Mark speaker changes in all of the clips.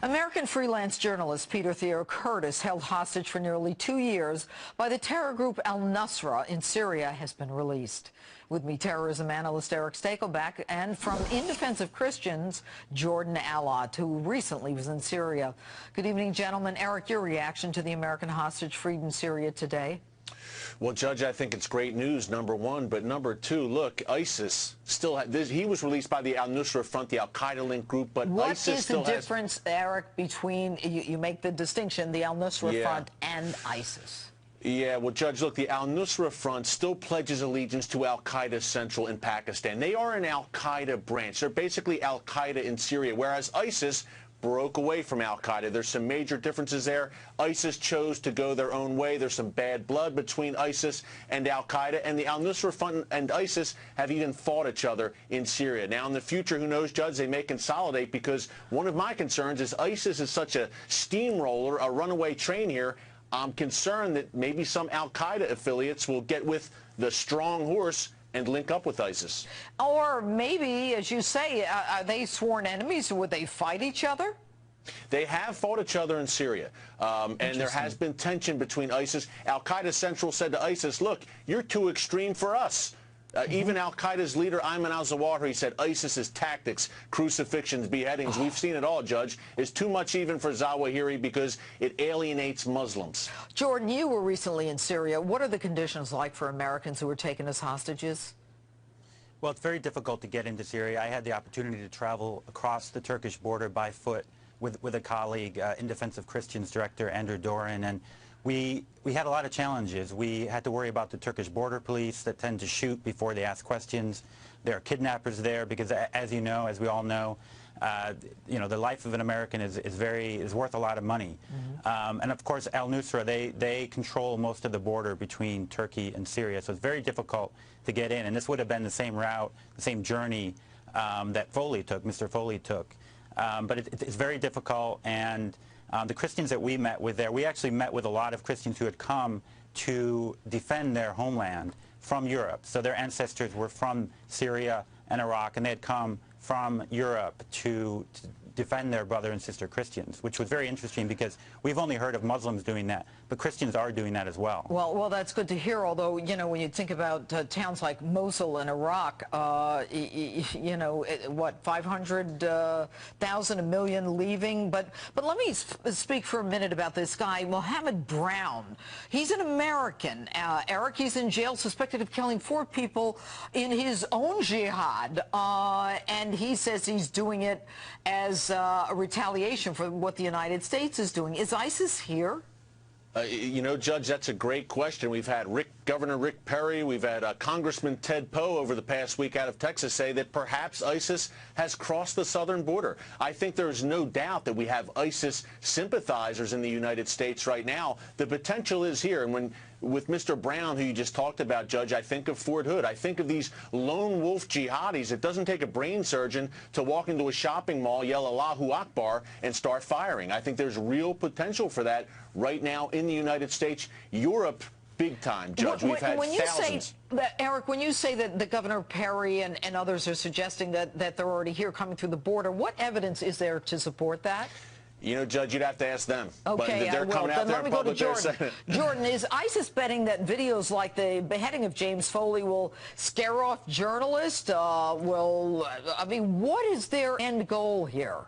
Speaker 1: American freelance journalist Peter Theo Curtis, held hostage for nearly 2 years by the terror group al-Nusra in Syria, has been released. With me, terrorism analyst Eric Stakelback, and from In Defense of Christians, Jordan Allott, who recently was in Syria. Good evening, gentlemen. Eric, your reaction to the American hostage freed in Syria today?
Speaker 2: Well, Judge, I think it's great news, number one. But number two, look, ISIS still he was released by the al-Nusra Front, the al-Qaeda-linked group, but ISIS still has...
Speaker 1: What is the difference, Eric, between, you make the distinction, the al-Nusra Front and ISIS?
Speaker 2: Yeah, well, Judge, look, the al-Nusra Front still pledges allegiance to al-Qaeda Central in Pakistan. They are an al-Qaeda branch. They're basically al-Qaeda in Syria, whereas ISIS broke away from al-Qaeda. There's some major differences there. ISIS chose to go their own way. There's some bad blood between ISIS and al-Qaeda, and the al-Nusra Front and ISIS have even fought each other in Syria. Now, in the future, who knows, Judge, they may consolidate, because one of my concerns is ISIS is such a steamroller, a runaway train here. I'm concerned that maybe some al-Qaeda affiliates will get with the strong horse and link up with ISIS.
Speaker 1: Or maybe, as you say, are they sworn enemies? Would they fight each other?
Speaker 2: They have fought each other in Syria, and there has been tension between ISIS. Al-Qaeda Central said to ISIS, look, you're too extreme for us. Even al-Qaeda's leader, Ayman al-Zawahiri, said ISIS's tactics, crucifixions, beheadings, we've seen it all, Judge, is too much even for Zawahiri because it alienates Muslims.
Speaker 1: Jordan, you were recently in Syria. What are the conditions like for Americans who were taken as hostages?
Speaker 3: Well, it's very difficult to get into Syria. I had the opportunity to travel across the Turkish border by foot with a colleague, In Defense of Christians director Andrew Doran, and we had a lot of challenges. We had to worry about the Turkish border police that tend to shoot before they ask questions. There are kidnappers there because, as you know, as we all know, the life of an American is worth a lot of money. And of course, al-Nusra, they control most of the border between Turkey and Syria, so it's very difficult to get in. And this would have been the same route, the same journey that Mr. Foley took. But it's very difficult, and the Christians that we met with there, we actually met with a lot of Christians who had come to defend their homeland from Europe. So their ancestors were from Syria and Iraq, and they had come from Europe to defend their brother and sister Christians, which was very interesting because we've only heard of Muslims doing that, but Christians are doing that as well.
Speaker 1: Well, that's good to hear, although, you know, when you think about towns like Mosul in Iraq, you know, what, 500,000, a million leaving? But let me speak for a minute about this guy, Mohammed Brown. He's an American. Eric, he's in jail suspected of killing 4 people in his own jihad, and he says he's doing it as a retaliation for what the United States is doing. Is ISIS here?
Speaker 2: You know, Judge, that's a great question. We've had Governor Rick Perry, we've had Congressman Ted Poe over the past week out of Texas say that perhaps ISIS has crossed the southern border. I think there's no doubt that we have ISIS sympathizers in the United States right now. The potential is here. And with Mr. Brown, who you just talked about, Judge, I think of Fort Hood. I think of these lone wolf jihadis. It doesn't take a brain surgeon to walk into a shopping mall, yell Allahu Akbar, and start firing. I think there's real potential for that right now in the United States. Europe, big time, Judge. We've had thousands.
Speaker 1: Eric, when you say that the Governor Perry and others are suggesting that they're already here coming through the border, what evidence is there to support that?
Speaker 2: You know, Judge, you'd have to ask them.
Speaker 1: Okay,
Speaker 2: but they're coming out there in public.
Speaker 1: Jordan, is ISIS betting that videos like the beheading of James Foley will scare off journalists? I mean, what is their end goal here?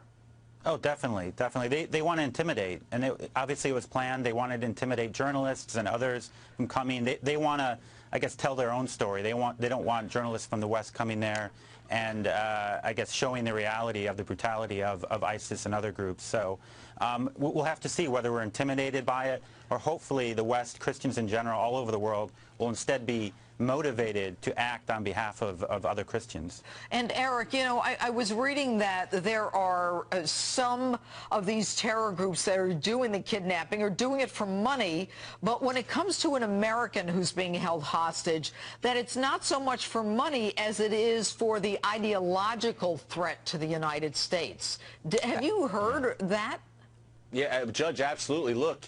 Speaker 3: Oh, definitely, definitely. They want to intimidate, and obviously it was planned. They wanted to intimidate journalists and others from coming. They want to, I guess, tell their own story. They don't want journalists from the West coming there and I guess showing the reality of the brutality of ISIS and other groups. So we'll have to see whether we're intimidated by it, or hopefully the West, Christians in general, all over the world, will instead be motivated to act on behalf of other Christians.
Speaker 1: And Eric, you know, I was reading that there are some of these terror groups that are doing the kidnapping are doing it for money, but when it comes to an American who's being held hostage, that it's not so much for money as it is for the ideological threat to the United States. Have you heard that?
Speaker 2: Yeah, Judge, absolutely. Look,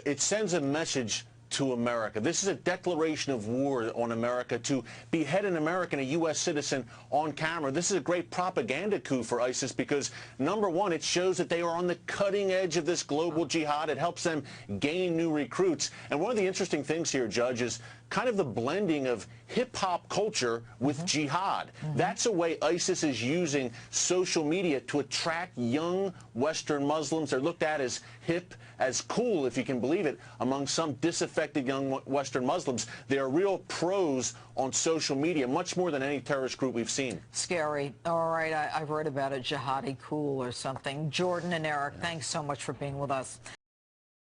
Speaker 2: it sends a message to America. This is a declaration of war on America to behead an American, a U.S. citizen, on camera. This is a great propaganda coup for ISIS because, number one, it shows that they are on the cutting edge of this global jihad. It helps them gain new recruits. And one of the interesting things here, Judge, is kind of the blending of hip-hop culture with jihad. That's a way ISIS is using social media to attract young Western Muslims. They're looked at as hip, as cool, if you can believe it, among some disaffected young Western Muslims. They are real pros on social media, much more than any terrorist group we've seen.
Speaker 1: Scary. All right, I've read about a jihadi cool or something. Jordan and Eric, thanks so much for being with us.